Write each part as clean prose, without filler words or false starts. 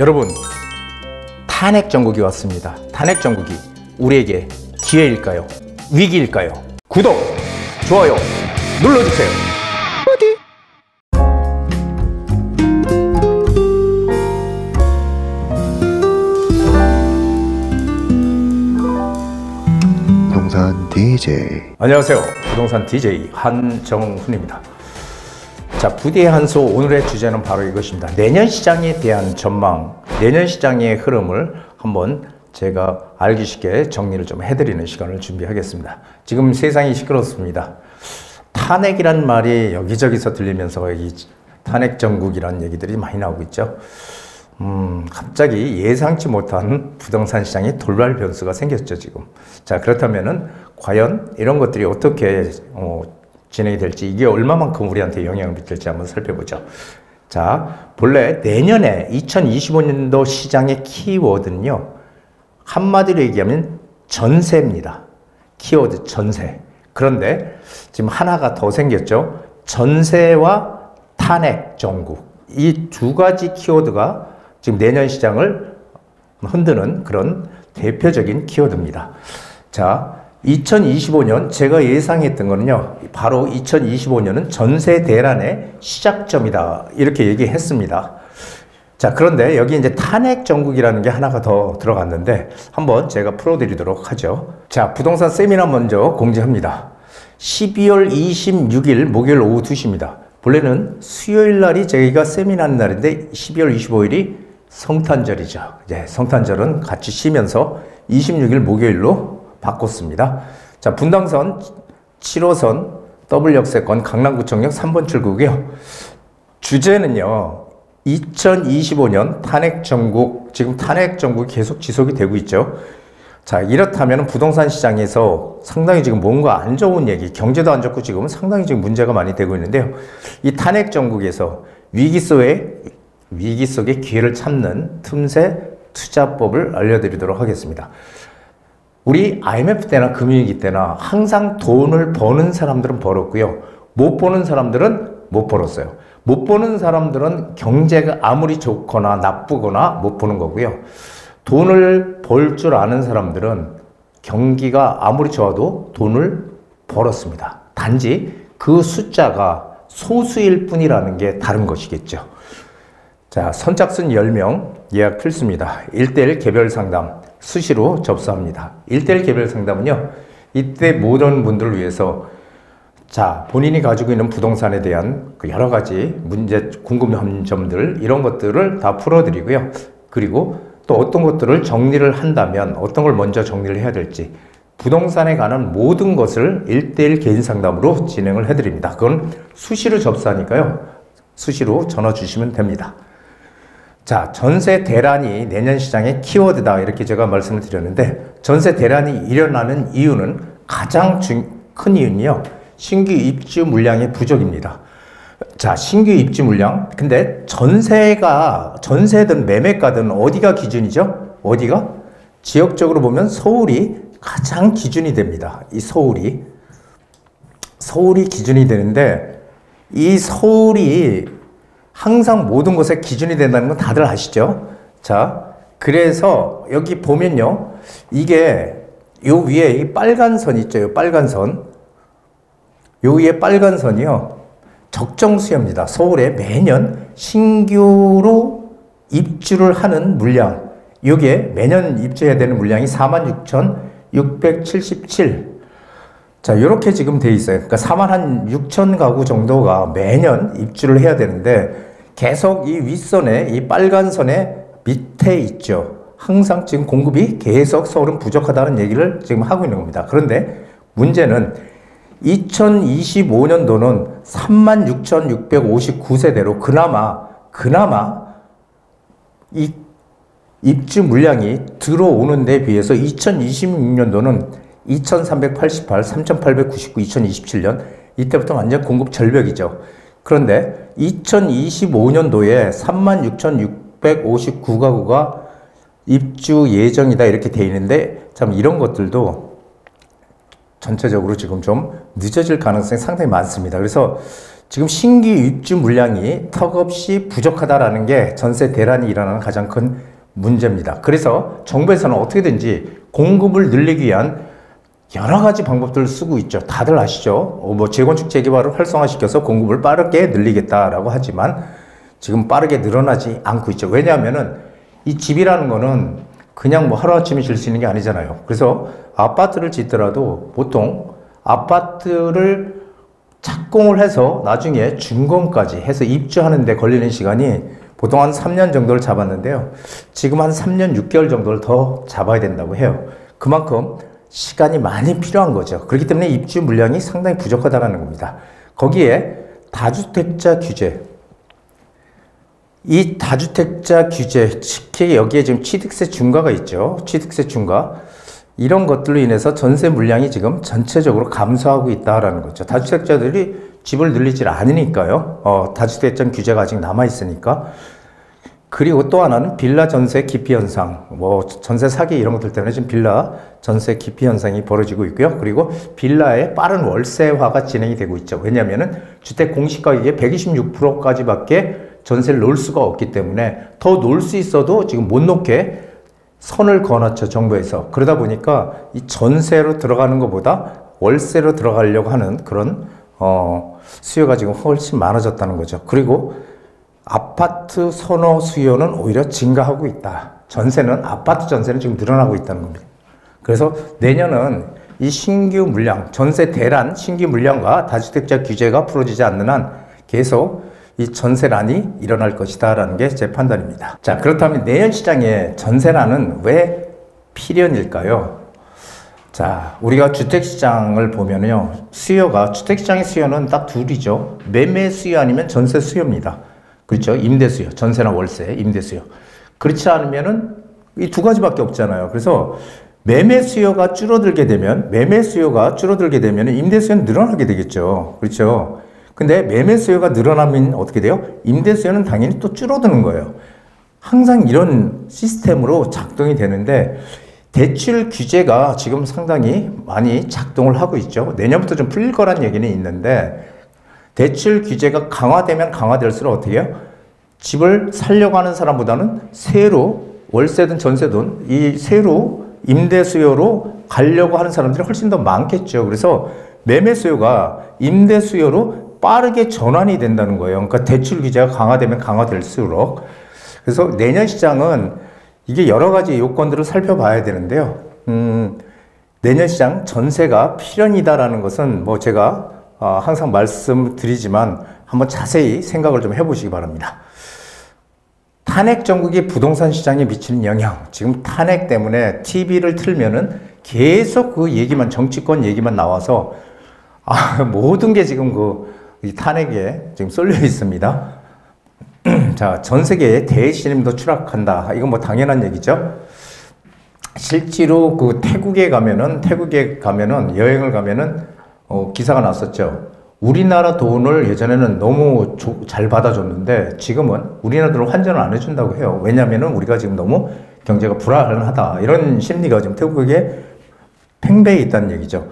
여러분, 탄핵 정국이 왔습니다. 탄핵 정국이 우리에게 기회일까요? 위기일까요? 구독, 좋아요 눌러주세요. 어디? 부동산 DJ. 안녕하세요. 부동산 DJ 한정훈입니다. 자, 부디의 한소 오늘의 주제는 바로 이것입니다. 내년 시장에 대한 전망, 내년 시장의 흐름을 한번 제가 알기 쉽게 정리를 좀 해드리는 시간을 준비하겠습니다. 지금 세상이 시끄럽습니다. 탄핵이란 말이 여기저기서 들리면서 이 탄핵 정국이라는 얘기들이 많이 나오고 있죠. 갑자기 예상치 못한 부동산 시장에 돌발 변수가 생겼죠, 지금. 자, 그렇다면은 과연 이런 것들이 어떻게 진행이 될지, 이게 얼마만큼 우리한테 영향을 미칠지 한번 살펴보죠. 자, 본래 내년에 2025년도 시장의 키워드는요, 한마디로 얘기하면 전세입니다. 키워드 전세. 그런데 지금 하나가 더 생겼죠. 전세와 탄핵 정국. 이 두 가지 키워드가 지금 내년 시장을 흔드는 그런 대표적인 키워드입니다. 자, 2025년 제가 예상했던 거는요, 바로 2025년은 전세 대란의 시작점이다, 이렇게 얘기했습니다. 자, 그런데 여기 이제 탄핵 정국이라는 게 하나가 더 들어갔는데 한번 제가 풀어드리도록 하죠. 자, 부동산 세미나 먼저 공지합니다. 12월 26일 목요일 오후 2시입니다. 본래는 수요일 날이 저희가 세미나 하는 날인데 12월 25일이 성탄절이죠. 네, 성탄절은 같이 쉬면서 26일 목요일로 바꿨습니다. 자, 분당선 7호선 더블역세권 강남구청역 3번 출구고요. 주제는요, 2025년 탄핵 정국, 지금 탄핵 정국이 계속 지속이 되고 있죠. 자, 이렇다면 부동산 시장에서 상당히 지금 뭔가 안 좋은 얘기, 경제도 안 좋고 지금 상당히 지금 문제가 많이 되고 있는데요. 이 탄핵 정국에서 위기 속에 기회를 찾는 틈새 투자법을 알려드리도록 하겠습니다. 우리 IMF 때나 금융위기 때나 항상 돈을 버는 사람들은 벌었고요. 못 버는 사람들은 못 벌었어요. 못 버는 사람들은 경제가 아무리 좋거나 나쁘거나 못 버는 거고요. 돈을 벌 줄 아는 사람들은 경기가 아무리 좋아도 돈을 벌었습니다. 단지 그 숫자가 소수일 뿐이라는 게 다른 것이겠죠. 자, 선착순 10명 예약 필수입니다. 1:1 개별 상담 수시로 접수합니다. 1:1 개별 상담은요, 이때 모든 분들을 위해서 자, 본인이 가지고 있는 부동산에 대한 그 여러 가지 문제, 궁금한 점들, 이런 것들을 다 풀어드리고요. 그리고 또 어떤 것들을 정리를 한다면 어떤 걸 먼저 정리를 해야 될지, 부동산에 관한 모든 것을 1:1 개인 상담으로 진행을 해드립니다. 그건 수시로 접수하니까요, 수시로 전화 주시면 됩니다. 자, 전세 대란이 내년 시장의 키워드다, 이렇게 제가 말씀을 드렸는데, 전세 대란이 일어나는 이유는, 가장 큰 이유는요, 신규 입주 물량의 부족입니다. 자, 신규 입주 물량. 근데 전세든 매매가든 어디가 기준이죠? 어디가? 지역적으로 보면 서울이 가장 기준이 됩니다. 이 서울이 기준이 되는데, 이 서울이 항상 모든 것에 기준이 된다는 건 다들 아시죠? 자, 그래서 여기 보면요, 이게 요 위에 이 빨간 선 있죠? 요 빨간 선. 요 위에 빨간 선이요, 적정수요입니다. 서울에 매년 신규로 입주를 하는 물량, 이게 매년 입주해야 되는 물량이 46,677. 자, 이렇게 지금 돼 있어요. 그러니까 46,000 가구 정도가 매년 입주를 해야 되는데, 계속 이 윗선에, 이 빨간 선에 밑에 있죠. 항상 지금 공급이 계속 서울은 부족하다는 얘기를 지금 하고 있는 겁니다. 그런데 문제는 2025년도는 36,659세대로 그나마 이 입주 물량이 들어오는 데 비해서 2026년도는 2,388, 3,899, 2027년 이때부터 완전 공급 절벽이죠. 그런데 2025년도에 36,659가구가 입주 예정이다, 이렇게 돼 있는데, 참 이런 것들도 전체적으로 지금 좀 늦어질 가능성이 상당히 많습니다. 그래서 지금 신규 입주 물량이 턱없이 부족하다라는 게 전세 대란이 일어나는 가장 큰 문제입니다. 그래서 정부에서는 어떻게든지 공급을 늘리기 위한 여러 가지 방법들을 쓰고 있죠. 다들 아시죠? 뭐 재건축 재개발을 활성화시켜서 공급을 빠르게 늘리겠다라고 하지만 지금 빠르게 늘어나지 않고 있죠. 왜냐하면은 이 집이라는 거는 그냥 뭐 하루아침에 질 수 있는 게 아니잖아요. 그래서 아파트를 짓더라도 보통 아파트를 착공을 해서 나중에 준공까지 해서 입주하는 데 걸리는 시간이 보통 한 3년 정도를 잡았는데요. 지금 한 3년 6개월 정도를 더 잡아야 된다고 해요. 그만큼 시간이 많이 필요한 거죠. 그렇기 때문에 입주 물량이 상당히 부족하다는 겁니다. 거기에 다주택자 규제, 이 다주택자 규제, 특히 여기에 지금 취득세 중과가 있죠. 취득세 중과. 이런 것들로 인해서 전세 물량이 지금 전체적으로 감소하고 있다라는 거죠. 다주택자들이 집을 늘리질 않으니까요. 다주택자 규제가 아직 남아있으니까. 그리고 또 하나는 빌라 전세 기피 현상, 뭐 전세 사기 이런 것들 때문에 지금 빌라 전세 기피 현상이 벌어지고 있고요. 그리고 빌라의 빠른 월세화가 진행이 되고 있죠. 왜냐하면은 주택 공시가격의 126%까지밖에 전세를 놓을 수가 없기 때문에 더 놓을 수 있어도 지금 못 놓게 선을 그어놨죠, 정부에서. 그러다 보니까 이 전세로 들어가는 것보다 월세로 들어가려고 하는 그런 수요가 지금 훨씬 많아졌다는 거죠. 그리고 아파트 선호 수요는 오히려 증가하고 있다. 아파트 전세는 지금 늘어나고 있다는 겁니다. 그래서 내년은 이 신규 물량, 전세 대란 신규 물량과 다주택자 규제가 풀어지지 않는 한 계속 이 전세난이 일어날 것이다 라는 게 제 판단입니다. 자, 그렇다면 내년 시장에 전세난은 왜 필연일까요? 자, 우리가 주택시장을 보면요, 주택시장의 수요는 딱 둘이죠. 매매 수요 아니면 전세 수요입니다. 그렇죠? 임대 수요, 전세나 월세, 임대 수요. 그렇지 않으면은 이 두 가지밖에 없잖아요. 그래서 매매 수요가 줄어들게 되면 임대 수요는 늘어나게 되겠죠. 그렇죠? 근데 매매 수요가 늘어나면 어떻게 돼요? 임대 수요는 당연히 또 줄어드는 거예요. 항상 이런 시스템으로 작동이 되는데 대출 규제가 지금 상당히 많이 작동을 하고 있죠. 내년부터 좀 풀릴 거란 얘기는 있는데 대출 규제가 강화되면 강화될수록 어떻게 해요? 집을 살려고 하는 사람보다는 새로 월세든 전세든 이 새로 임대 수요로 가려고 하는 사람들이 훨씬 더 많겠죠. 그래서 매매 수요가 임대 수요로 빠르게 전환이 된다는 거예요. 그러니까 대출 규제가 강화되면 강화될수록. 그래서 내년 시장은 이게 여러 가지 요건들을 살펴봐야 되는데요. 내년 시장 전세가 필연이다라는 것은 뭐 제가 항상 말씀드리지만 한번 자세히 생각을 좀 해보시기 바랍니다. 탄핵 정국이 부동산 시장에 미치는 영향. 지금 탄핵 때문에 TV를 틀면은 계속 그 얘기만, 정치권 얘기만 나와서 모든 게 지금 이 탄핵에 지금 쏠려 있습니다. 자, 전 세계의 대신임도 추락한다. 이건 뭐 당연한 얘기죠. 실제로 태국에 가면은 여행을 가면은 기사가 났었죠. 우리나라 돈을 예전에는 너무 잘 받아줬는데 지금은 우리나라 돈을 환전을 안 해준다고 해요. 왜냐면은 우리가 지금 너무 경제가 불안하다. 이런 심리가 지금 태국에 팽배해 있다는 얘기죠.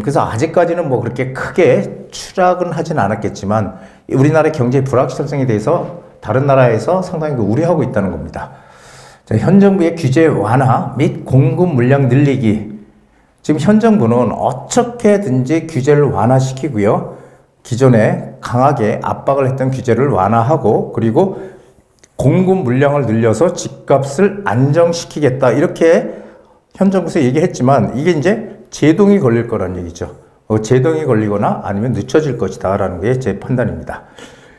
그래서 아직까지는 뭐 그렇게 크게 추락은 하진 않았겠지만 우리나라의 경제 불확실성에 대해서 다른 나라에서 상당히 우려하고 있다는 겁니다. 자, 현 정부의 규제 완화 및 공급 물량 늘리기. 지금 현 정부는 어떻게든지 규제를 완화시키고요. 기존에 강하게 압박을 했던 규제를 완화하고 그리고 공급 물량을 늘려서 집값을 안정시키겠다. 이렇게 현 정부에서 얘기했지만 이게 이제 제동이 걸릴 거란 얘기죠. 제동이 걸리거나 아니면 늦춰질 것이다 라는 게 제 판단입니다.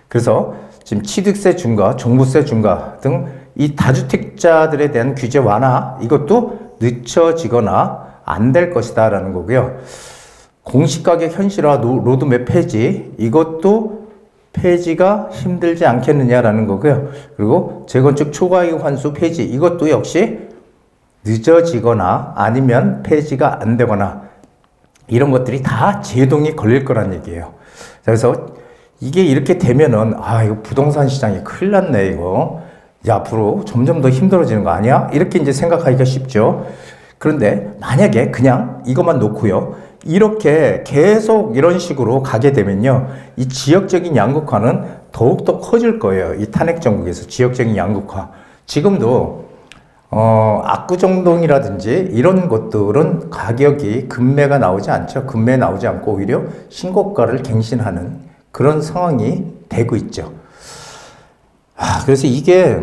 그래서 지금 취득세 중과 종부세 중과 등 이 다주택자들에 대한 규제 완화 이것도 늦춰지거나 안 될 것이다 라는 거고요. 공시가격 현실화 로드맵 폐지 이것도 폐지가 힘들지 않겠느냐라는 거고요. 그리고 재건축 초과이익 환수 폐지 이것도 역시 늦어지거나 아니면 폐지가 안 되거나 이런 것들이 다 제동이 걸릴 거란 얘기예요. 그래서 이게 이렇게 되면은 이거 부동산 시장이 큰일 났네 이거. 앞으로 점점 더 힘들어지는 거 아니야? 이렇게 이제 생각하기가 쉽죠. 그런데 만약에 그냥 이것만 놓고요. 이렇게 계속 이런 식으로 가게 되면요, 이 지역적인 양극화는 더욱더 커질 거예요. 이 탄핵 정국에서 지역적인 양극화. 지금도 압구정동이라든지 이런 것들은 가격이 급매가 나오지 않죠. 급매 나오지 않고 오히려 신고가를 갱신하는 그런 상황이 되고 있죠. 그래서 이게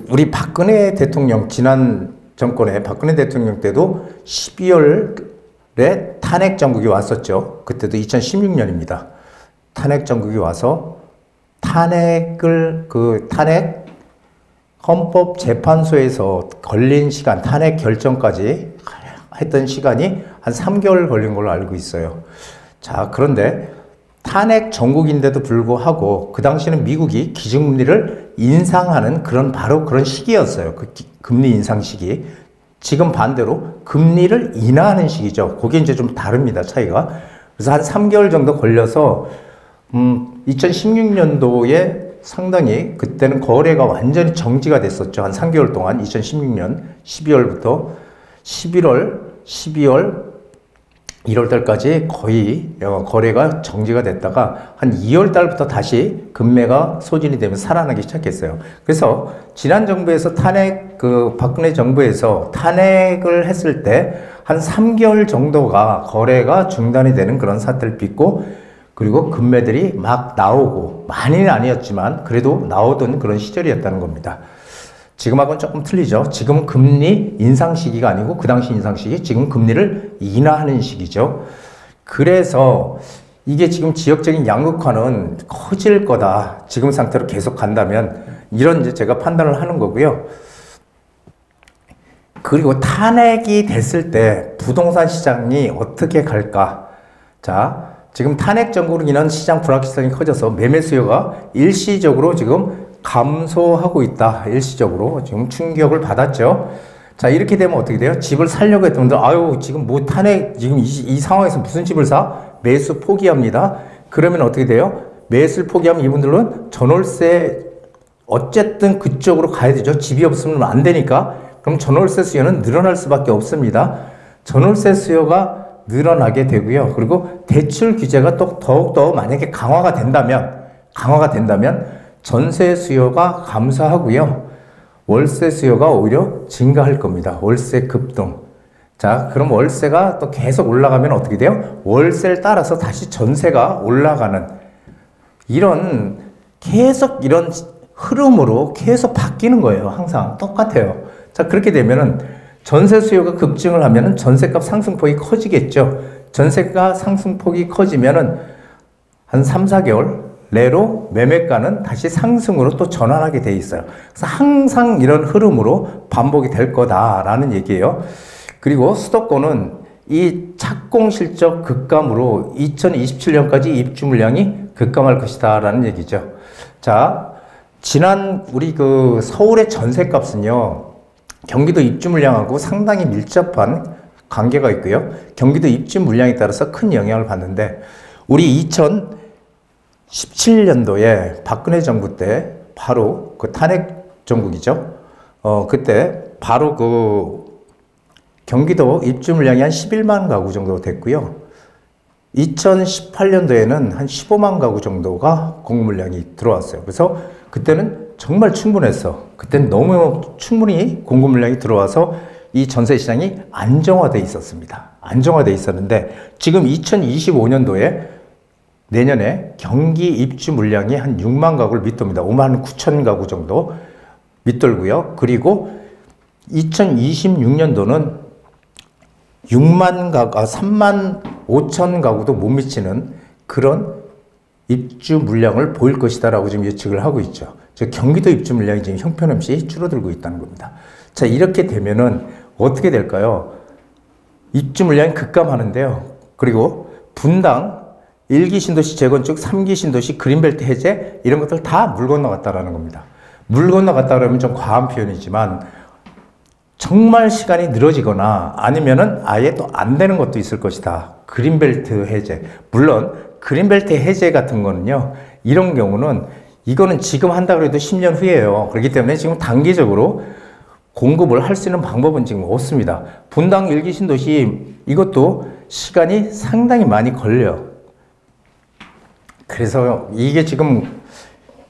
우리 박근혜 대통령, 지난 정권의 박근혜 대통령 때도 12월에 탄핵 정국이 왔었죠. 그때도 2016년입니다. 탄핵 정국이 와서 탄핵 헌법재판소에서 걸린 시간, 탄핵 결정까지 했던 시간이 한 3개월 걸린 걸로 알고 있어요. 자, 그런데 탄핵 정국인데도 불구하고 그 당시에는 미국이 기준금리를 인상하는 바로 그런 시기였어요. 그 금리 인상 시기. 지금 반대로 금리를 인하하는 시기죠. 그게 이제 좀 다릅니다, 차이가. 그래서 한 3개월 정도 걸려서 2016년도에 상당히 그때는 거래가 완전히 정지가 됐었죠. 한 3개월 동안 2016년 12월부터 11월, 12월, 1월 달까지 거의 거래가 정지가 됐다가 한 2월 달부터 다시 금매가 소진이 되면서 살아나기 시작했어요. 그래서 지난 정부에서 박근혜 정부에서 탄핵을 했을 때 한 3개월 정도가 거래가 중단이 되는 그런 사태를 빚고, 그리고 금매들이 막 나오고, 많이는 아니었지만 그래도 나오던 그런 시절이었다는 겁니다. 지금하고는 조금 틀리죠. 지금은 금리 인상 시기가 아니고 그 당시 인상 시기, 지금 금리를 인하하는 시기죠. 그래서 이게 지금 지역적인 양극화는 커질 거다. 지금 상태로 계속 간다면, 이런 이제 제가 판단을 하는 거고요. 그리고 탄핵이 됐을 때 부동산 시장이 어떻게 갈까? 자, 지금 탄핵 정국으로 인한 시장 불확실성이 커져서 매매 수요가 일시적으로 지금 감소하고 있다. 일시적으로 지금 충격을 받았죠. 자, 이렇게 되면 어떻게 돼요? 집을 살려고 했던 분들, 아유, 지금 뭐 탄핵, 지금 이 상황에서 무슨 집을 사? 매수 포기합니다. 그러면 어떻게 돼요? 매수를 포기하면 이분들은 전월세, 어쨌든 그쪽으로 가야 되죠. 집이 없으면 안 되니까. 그럼 전월세 수요는 늘어날 수밖에 없습니다. 전월세 수요가 늘어나게 되고요. 그리고 대출 규제가 또 더욱더 만약에 강화가 된다면 전세 수요가 감소하고요. 월세 수요가 오히려 증가할 겁니다. 월세 급등. 자, 그럼 월세가 또 계속 올라가면 어떻게 돼요? 월세를 따라서 다시 전세가 올라가는 계속 이런 흐름으로 계속 바뀌는 거예요. 항상 똑같아요. 자, 그렇게 되면은 전세 수요가 급증을 하면은 전세값 상승폭이 커지겠죠. 전세가 상승폭이 커지면은 한 3, 4개월 내로 매매가는 다시 상승으로 또 전환하게 돼 있어요. 그래서 항상 이런 흐름으로 반복이 될 거다라는 얘기예요. 그리고 수도권은 이 착공 실적 급감으로 2027년까지 입주 물량이 급감할 것이다라는 얘기죠. 자, 지난 우리 서울의 전세값은요, 경기도 입주 물량하고 상당히 밀접한 관계가 있고요. 경기도 입주 물량에 따라서 큰 영향을 받는데, 우리 2017년도에 박근혜 정부 때 바로 탄핵 정국이죠. 그때 바로 경기도 입주 물량이 한 11만 가구 정도 됐고요. 2018년도에는 한 15만 가구 정도가 공급 물량이 들어왔어요. 그래서 그때는 정말 충분했어. 그때는 너무 충분히 공급 물량이 들어와서 이 전세 시장이 안정화되어 있었습니다. 안정화되어 있었는데, 지금 2025년도에 내년에 경기 입주 물량이 한 6만 가구를 밑돕니다. 5만 9천 가구 정도 밑돌고요. 그리고 2026년도는 3만 5천 가구도 못 미치는 그런 입주 물량을 보일 것이다라고 지금 예측을 하고 있죠. 즉 경기도 입주 물량이 지금 형편없이 줄어들고 있다는 겁니다. 자, 이렇게 되면은 어떻게 될까요? 입주 물량이 급감하는데요. 그리고 분당 1기 신도시 재건축, 3기 신도시 그린벨트 해제, 이런 것들 다 물 건너갔다라는 겁니다. 물 건너갔다 그러면 좀 과한 표현이지만 정말 시간이 늘어지거나 아니면은 아예 또 안 되는 것도 있을 것이다. 그린벨트 해제. 물론 그린벨트 해제 같은 거는요, 이런 경우는 이거는 지금 한다 그래도 10년 후에요. 그렇기 때문에 지금 단기적으로 공급을 할 수 있는 방법은 지금 없습니다. 분당 1기 신도시 이것도 시간이 상당히 많이 걸려요. 그래서 이게 지금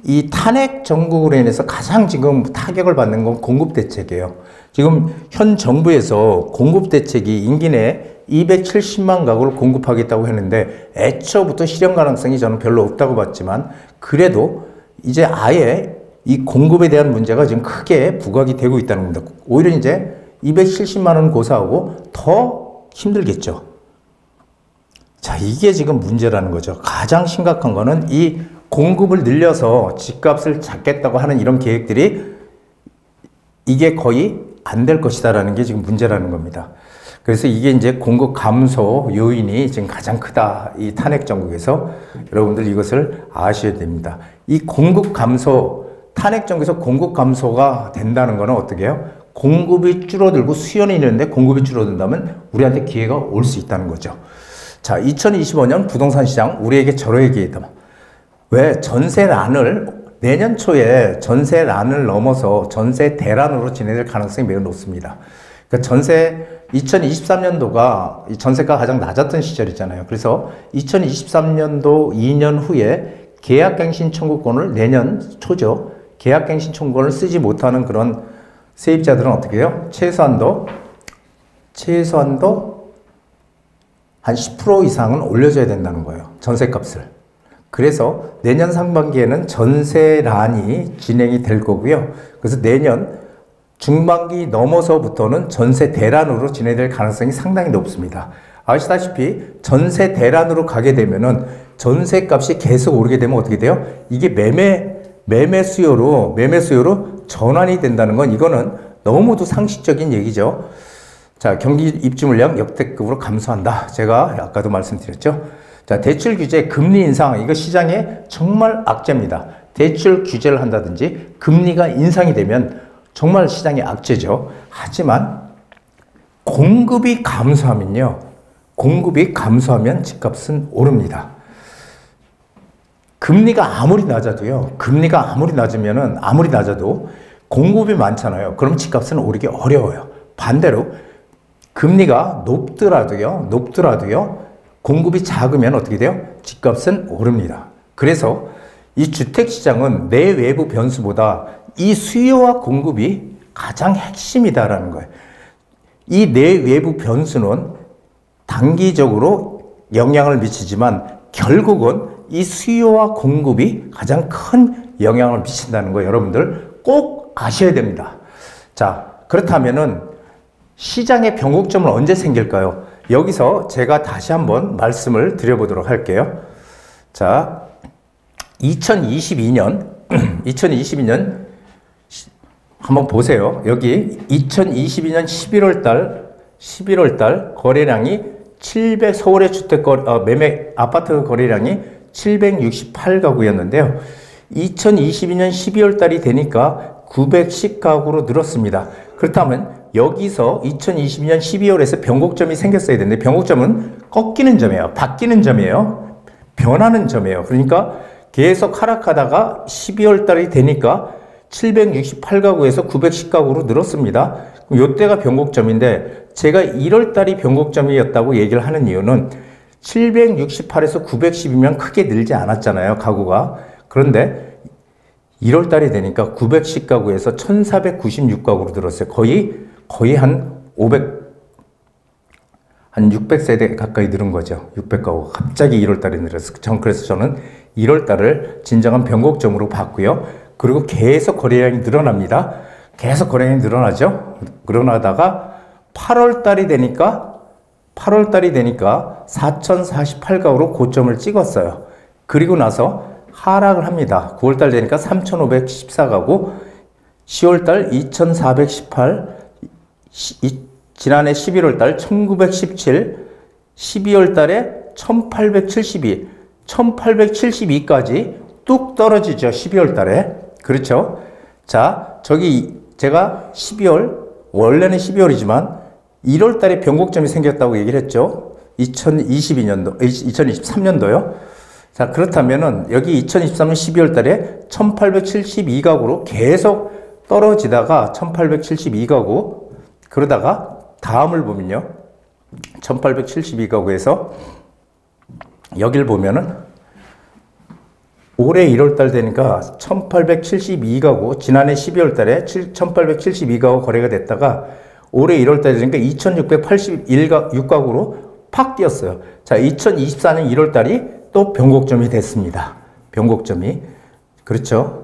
이 탄핵 정국으로 인해서 가장 지금 타격을 받는 건 공급 대책이에요. 지금 현 정부에서 공급 대책이 임기 내에 270만 가구를 공급하겠다고 했는데 애초부터 실현 가능성이 저는 별로 없다고 봤지만 그래도 이제 아예 이 공급에 대한 문제가 지금 크게 부각이 되고 있다는 겁니다. 오히려 이제 270만 원 고사하고 더 힘들겠죠. 자, 이게 지금 문제라는 거죠. 가장 심각한 거는 이 공급을 늘려서 집값을 잡겠다고 하는 이런 계획들이 이게 거의 안 될 것이다라는 게 지금 문제라는 겁니다. 그래서 이게 이제 공급 감소 요인이 지금 가장 크다. 이 탄핵 정국에서 여러분들 이것을 아셔야 됩니다. 이 공급 감소, 탄핵 정국에서 공급 감소가 된다는 거는 어떻게 해요? 공급이 줄어들고 수요는 있는데 공급이 줄어든다면 우리한테 기회가 올 수 있다는 거죠. 자, 2025년 부동산 시장 우리에게 절호의 기회다. 왜? 전세난을 내년 초에 전세난을 넘어서 전세 대란으로 진행될 가능성이 매우 높습니다. 그러니까 2023년도가 전세가 가장 낮았던 시절이잖아요. 그래서 2023년도 2년 후에 계약갱신 청구권을 내년 초죠. 계약갱신 청구권을 쓰지 못하는 그런 세입자들은 어떻게 해요? 최소한도 한 10% 이상은 올려줘야 된다는 거예요. 전세값을. 그래서 내년 상반기에는 전세란이 진행이 될 거고요. 그래서 내년 중반기 넘어서부터는 전세 대란으로 진행될 가능성이 상당히 높습니다. 아시다시피 전세 대란으로 가게 되면은 전세값이 계속 오르게 되면 어떻게 돼요? 이게 매매 수요로 전환이 된다는 건 이거는 너무도 상식적인 얘기죠. 자, 경기 입주 물량 역대급으로 감소한다. 제가 아까도 말씀드렸죠. 자, 대출 규제, 금리 인상, 이거 시장에 정말 악재입니다. 대출 규제를 한다든지 금리가 인상이 되면 정말 시장의 악재죠. 하지만 공급이 감소하면요. 공급이 감소하면 집값은 오릅니다. 금리가 아무리 낮아도 공급이 많잖아요. 그럼 집값은 오르기 어려워요. 반대로 금리가 높더라도요. 공급이 작으면 어떻게 돼요? 집값은 오릅니다. 그래서 이 주택시장은 내외부 변수보다 이 수요와 공급이 가장 핵심이다라는 거예요. 이 내외부 변수는 단기적으로 영향을 미치지만 결국은 이 수요와 공급이 가장 큰 영향을 미친다는 거 여러분들 꼭 아셔야 됩니다. 자, 그렇다면은 시장의 변곡점은 언제 생길까요? 여기서 제가 다시 한번 말씀을 드려보도록 할게요. 자, 2022년 한번 보세요. 여기 2022년 11월 달 거래량이 서울의 매매 아파트 거래량이 768가구였는데요. 2022년 12월 달이 되니까 910가구로 늘었습니다. 그렇다면 여기서 2022년 12월에서 변곡점이 생겼어야 되는데 변곡점은 꺾이는 점이에요. 바뀌는 점이에요. 변하는 점이에요. 그러니까 계속 하락하다가 12월 달이 되니까 768가구에서 910가구로 늘었습니다. 이때가 변곡점인데 제가 1월 달이 변곡점이었다고 얘기를 하는 이유는 768에서 910이면 크게 늘지 않았잖아요. 가구가. 그런데 1월 달이 되니까 910가구에서 1496가구로 늘었어요. 거의 한 600세대 가까이 늘은 거죠. 600가구가 갑자기 1월 달에 늘었어요. 그래서 저는 1월 달을 진정한 변곡점으로 봤고요. 그리고 계속 거래량이 늘어납니다. 계속 거래량이 늘어나죠. 늘어나다가 8월 달이 되니까 4048가구로 고점을 찍었어요. 그리고 나서 하락을 합니다. 9월 달 되니까 3514가구, 10월 달 2418, 지난해 11월 달 1917, 12월 달에 1872, 1872까지 뚝 떨어지죠. 12월 달에. 그렇죠? 자, 저기 제가 12월, 원래는 12월이지만 1월 달에 변곡점이 생겼다고 얘기를 했죠. 2023년도요. 자, 그렇다면은 여기 2023년 12월 달에 1872가구로 계속 떨어지다가 1872가구, 그러다가 다음을 보면요. 1872가구에서 여길 보면은 올해 1월달 되니까 1872가구, 지난해 12월달에 1872가구 거래가 됐다가 올해 1월달 되니까 2681가구로 팍 뛰었어요. 자, 2024년 1월달이 또 변곡점이 됐습니다. 변곡점이. 그렇죠.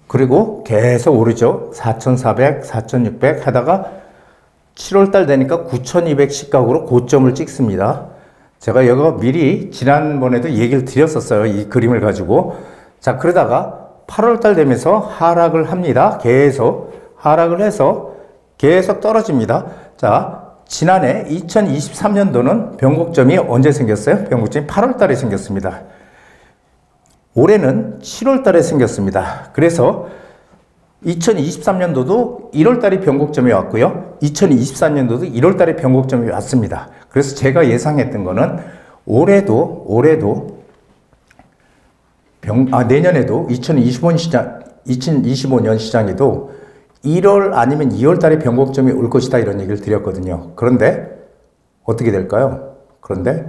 그리고 계속 오르죠. 4,400, 4,600 하다가 7월달 되니까 9,210가구로 고점을 찍습니다. 제가 이거 미리 지난번에도 얘기를 드렸었어요. 이 그림을 가지고. 자, 그러다가 8월달 되면서 하락을 합니다. 계속 하락을 해서 계속 떨어집니다. 자, 지난해 2023년도는 변곡점이 언제 생겼어요? 변곡점이 8월달에 생겼습니다. 올해는 7월달에 생겼습니다. 그래서 2023년도도 1월달에 변곡점이 왔고요. 2024년도도 1월달에 변곡점이 왔습니다. 그래서 제가 예상했던 거는 올해도 내년에도 2025년 시장에도 1월 아니면 2월 달에 변곡점이 올 것이다 이런 얘기를 드렸거든요. 그런데 어떻게 될까요? 그런데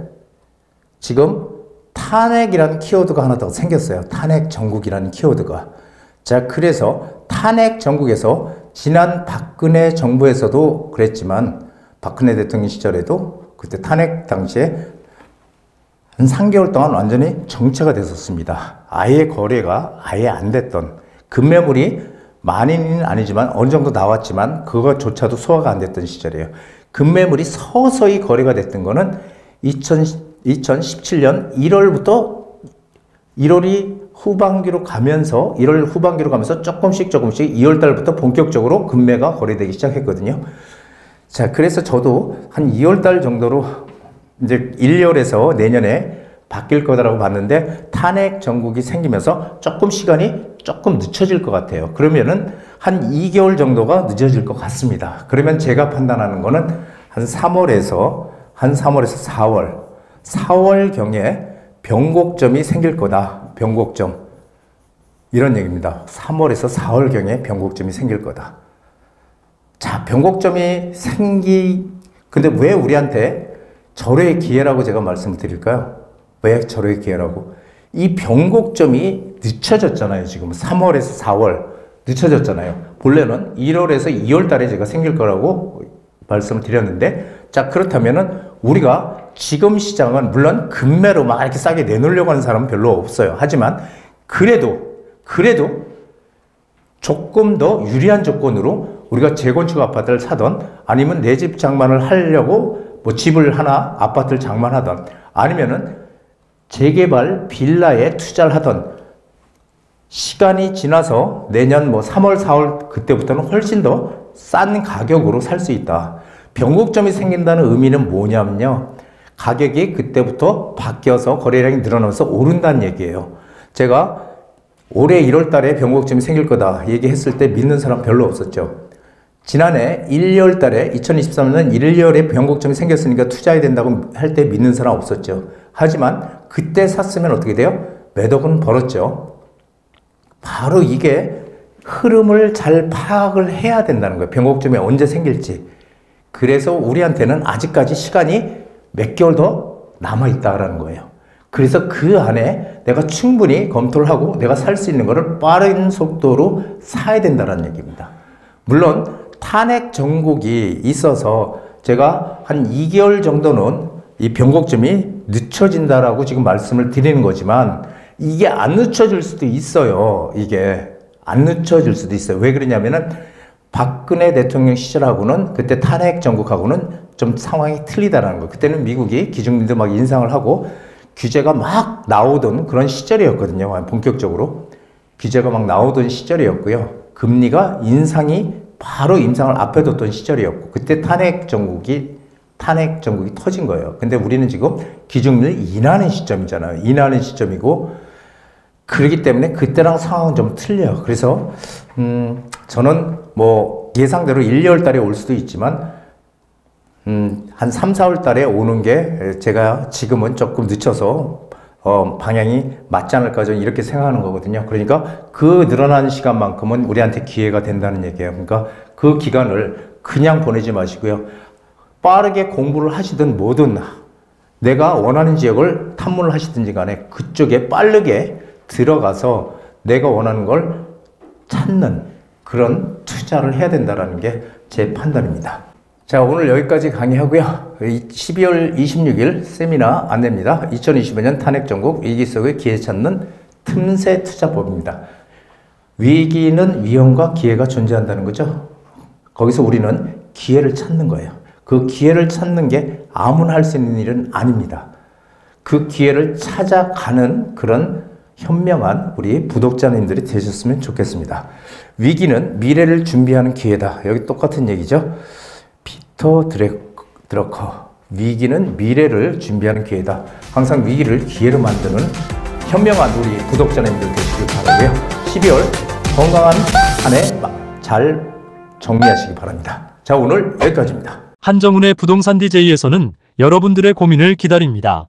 지금 탄핵이라는 키워드가 하나 더 생겼어요. 탄핵 정국이라는 키워드가. 자, 그래서 탄핵 정국에서 지난 박근혜 정부에서도 그랬지만 박근혜 대통령 시절에도 그때 탄핵 당시에 한 3개월 동안 완전히 정체가 됐었습니다. 아예 거래가 아예 안 됐던 급매물이 많이는 아니지만 어느 정도 나왔지만 그것조차도 소화가 안 됐던 시절이에요. 급매물이 서서히 거래가 됐던 거는 2017년 1월부터 1월 후반기로 가면서 조금씩 2월 달부터 본격적으로 급매가 거래되기 시작했거든요. 자, 그래서 저도 한 2월 달 정도로 이제 1월에서 내년에 바뀔 거다라고 봤는데 탄핵 정국이 생기면서 시간이 조금 늦춰질 것 같아요. 그러면은 한 2개월 정도가 늦어질 것 같습니다. 그러면 제가 판단하는 거는 한 3월에서 4월경에 변곡점이 생길 거다. 변곡점. 이런 얘기입니다. 3월에서 4월경에 변곡점이 생길 거다. 자, 변곡점이 근데 왜 우리한테 절호의 기회라고 제가 말씀을 드릴까요? 왜 절호의 기회라고? 이 변곡점이 늦춰졌잖아요. 지금 3월에서 4월 늦춰졌잖아요. 본래는 1월에서 2월 달에 제가 생길 거라고 말씀을 드렸는데, 자, 그렇다면은 우리가 지금 시장은 물론 급매로 막 이렇게 싸게 내놓으려고 하는 사람은 별로 없어요. 하지만 그래도 조금 더 유리한 조건으로 우리가 재건축 아파트를 사던 아니면 내 집 장만을 하려고 뭐 집을 하나 아파트를 장만하던 아니면은 재개발 빌라에 투자를 하던 시간이 지나서 내년 3월, 4월 그때부터는 훨씬 더 싼 가격으로 살 수 있다. 변곡점이 생긴다는 의미는 뭐냐면요. 가격이 그때부터 바뀌어서 거래량이 늘어나면서 오른다는 얘기예요. 제가 올해 1월 달에 변곡점이 생길 거다 얘기했을 때 믿는 사람 별로 없었죠. 지난해 1월 달에 2023년 1월에 변곡점이 생겼으니까 투자해야 된다고 할 때 믿는 사람 없었죠. 하지만 그때 샀으면 어떻게 돼요? 매덕은 벌었죠. 바로 이게 흐름을 잘 파악을 해야 된다는 거예요. 변곡점이 언제 생길지. 그래서 우리한테는 아직까지 시간이 몇 개월 더 남아있다라는 거예요. 그래서 그 안에 내가 충분히 검토를 하고 내가 살 수 있는 거를 빠른 속도로 사야 된다는 얘기입니다. 물론 탄핵 정국이 있어서 제가 한 2개월 정도는 이 변곡점이 늦춰진다라고 지금 말씀을 드리는 거지만 이게 안 늦춰질 수도 있어요. 이게 안 늦춰질 수도 있어요. 왜 그러냐면은 박근혜 대통령 시절하고는 그때 탄핵 정국하고는 좀 상황이 틀리다라는 거예요. 그때는 미국이 기준금리도 막 인상을 하고 규제가 막 나오던 그런 시절이었거든요. 본격적으로 규제가 막 나오던 시절이었고요. 금리가 바로 인상을 앞에 뒀던 시절이었고 그때 탄핵 정국이 터진 거예요. 근데 우리는 지금 기준금리를 인하하는 시점이잖아요. 인하하는 시점이고 그렇기 때문에 그때랑 상황은 좀 틀려요. 그래서 저는 예상대로 1, 2월 달에 올 수도 있지만 한 3, 4월 달에 오는 게 제가 지금은 조금 늦춰서 방향이 맞지 않을까 저는 이렇게 생각하는 거거든요. 그러니까 그 늘어난 시간만큼은 우리한테 기회가 된다는 얘기예요. 그러니까 그 기간을 그냥 보내지 마시고요. 빠르게 공부를 하시든 뭐든 내가 원하는 지역을 탐문을 하시든지 간에 그쪽에 빠르게 들어가서 내가 원하는 걸 찾는 그런 투자를 해야 된다는 게 제 판단입니다. 자, 오늘 여기까지 강의하고요. 12월 26일 세미나 안내입니다. 2025년 탄핵전국 위기 속의 기회 찾는 틈새 투자법입니다. 위기는 위험과 기회가 존재한다는 거죠. 거기서 우리는 기회를 찾는 거예요. 그 기회를 찾는 게 아무나 할 수 있는 일은 아닙니다. 그 기회를 찾아가는 그런 현명한 우리 구독자님들이 되셨으면 좋겠습니다. 위기는 미래를 준비하는 기회다. 여기 똑같은 얘기죠. 피터 드러커. 위기는 미래를 준비하는 기회다. 항상 위기를 기회로 만드는 현명한 우리 구독자님들 되시길 바라고요. 12월 건강한 한 해 잘 정리하시기 바랍니다. 자, 오늘 여기까지입니다. 한정훈의 부동산 DJ에서는 여러분들의 고민을 기다립니다.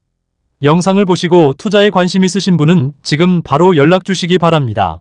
영상을 보시고 투자에 관심 있으신 분은 지금 바로 연락 주시기 바랍니다.